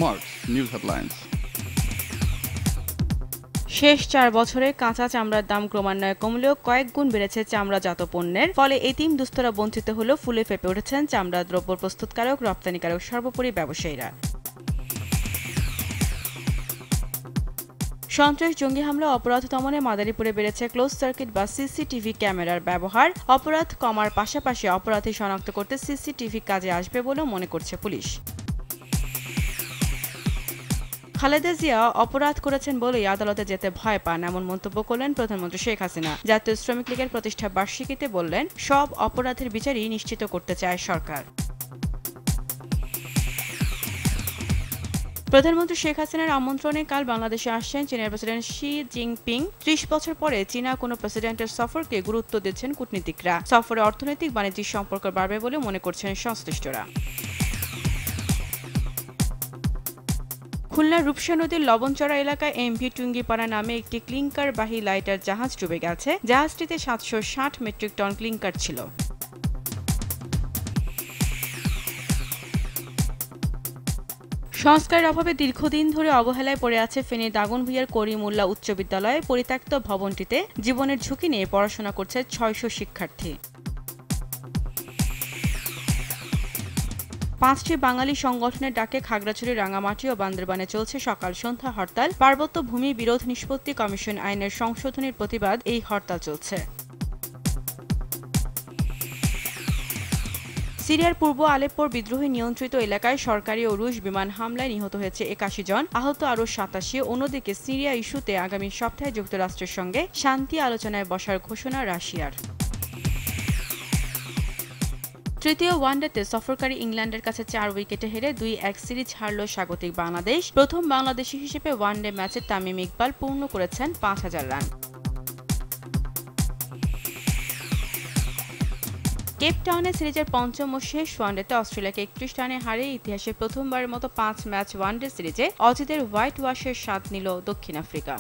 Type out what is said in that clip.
Marks News Headlines. শেষ 4 বছরে কাঁচা চামড়ার দাম ক্রমান্বয়ে কমলেও কয়েক গুণ বেড়েছে চামড়াজাত পণ্যের ফলে এতিম দুস্থরা বঞ্চিত হলেও ফুলে ফেপে উঠেছেন চামড়া দ্রব্য প্রস্তুতকারক, রপ্তানিকারক, সর্বোপরি ব্যবসায়ীরা। সন্ত্রাস, জঙ্গি হামলা, অপরাধ দমনে মাদারীপুরে বেড়েছে ক্লোজ সার্কিট বা সিসিটিভি ক্যামেরার ব্যবহার। অপরাধ কমার পাশাপাশি অপরাধী শনাক্ত করতে সিসিটিভি কাজে আসবে বলেও মনে করছে পুলিশ। খালেদা জিয়া অপরাধ করেছেন বলেই আদালতে যেতে ভয় পান, এমন মন্তব্য করলেন প্রধানমন্ত্রী শেখ হাসিনা। জাতীয় শ্রমিক লীগের প্রতিষ্ঠা বার্ষিকীতে বললেন, সব অপরাধের বিচারই নিশ্চিত করতে চায় সরকার। প্রধানমন্ত্রী শেখ হাসিনার আমন্ত্রণে কাল বাংলাদেশে আসছেন চীনের প্রেসিডেন্ট শি জিনপিং। ৩০ বছর পরে চীনা কোনো প্রেসিডেন্টের সফরকে গুরুত্ব দিচ্ছেন কূটনীতিকরা। সফরে অর্থনৈতিক বাণিজ্যিক সম্পর্ক বাড়বে বলে মনে করছেন সংশ্লিষ্টরা। খুলনার রূপসা নদীর লবণচড়া এলাকায় এমভি টুঙ্গিপাড়া নামে একটি ক্লিংকারবাহী লাইটার জাহাজ ডুবে গেছে। জাহাজটিতে ৭৬০ মেট্রিক টন ক্লিংকার ছিল। সংস্কারের অভাবে দীর্ঘদিন ধরে অবহেলায় পড়ে আছে ফেনীর দাগনভূঞার করিমুল্লাহ উচ্চ বিদ্যালয়। পরিত্যক্ত ভবনটিতে জীবনের ঝুঁকি নিয়ে পড়াশোনা করছে ৬০০ শিক্ষার্থী। ৫টি বাঙালি সংগঠনের ডাকে খাগড়াছড়ি, রাঙামাটি ও বান্দরবানে চলছে সকাল সন্ধ্যা হরতাল। পার্বত্য ভূমি বিরোধ নিষ্পত্তি কমিশন আইনের সংশোধনীর প্রতিবাদ এই হরতাল চলছে। সিরিয়ার পূর্ব আলেপ্পোর বিদ্রোহী নিয়ন্ত্রিত এলাকায় সরকারি ও রুশ বিমান হামলায় নিহত হয়েছে ৮১ জন, আহত আরও ৮৭। অন্যদিকে সিরিয়া ইস্যুতে আগামী সপ্তাহে যুক্তরাষ্ট্রের সঙ্গে শান্তি আলোচনায় বসার ঘোষণা রাশিয়ার। তৃতীয় ওয়ানডেতে সফরকারী ইংল্যান্ডের কাছে ৪ উইকেটে হেরে ২-১ সিরিজ হারল স্বাগতিক বাংলাদেশ। প্রথম বাংলাদেশি হিসেবে ওয়ানডে ম্যাচে তামিম ইকবাল পূর্ণ করেছেন ৫,০০০ রান। কেপটাউনে সিরিজের পঞ্চম ও শেষ ওয়ানডেতে অস্ট্রেলিয়াকে ৩১ রানে হারিয়ে ইতিহাসে প্রথমবারের মতো ৫ ম্যাচ ওয়ানডে সিরিজে অজিতের হোয়াইট ওয়াশের স্বাদ নিল দক্ষিণ আফ্রিকা।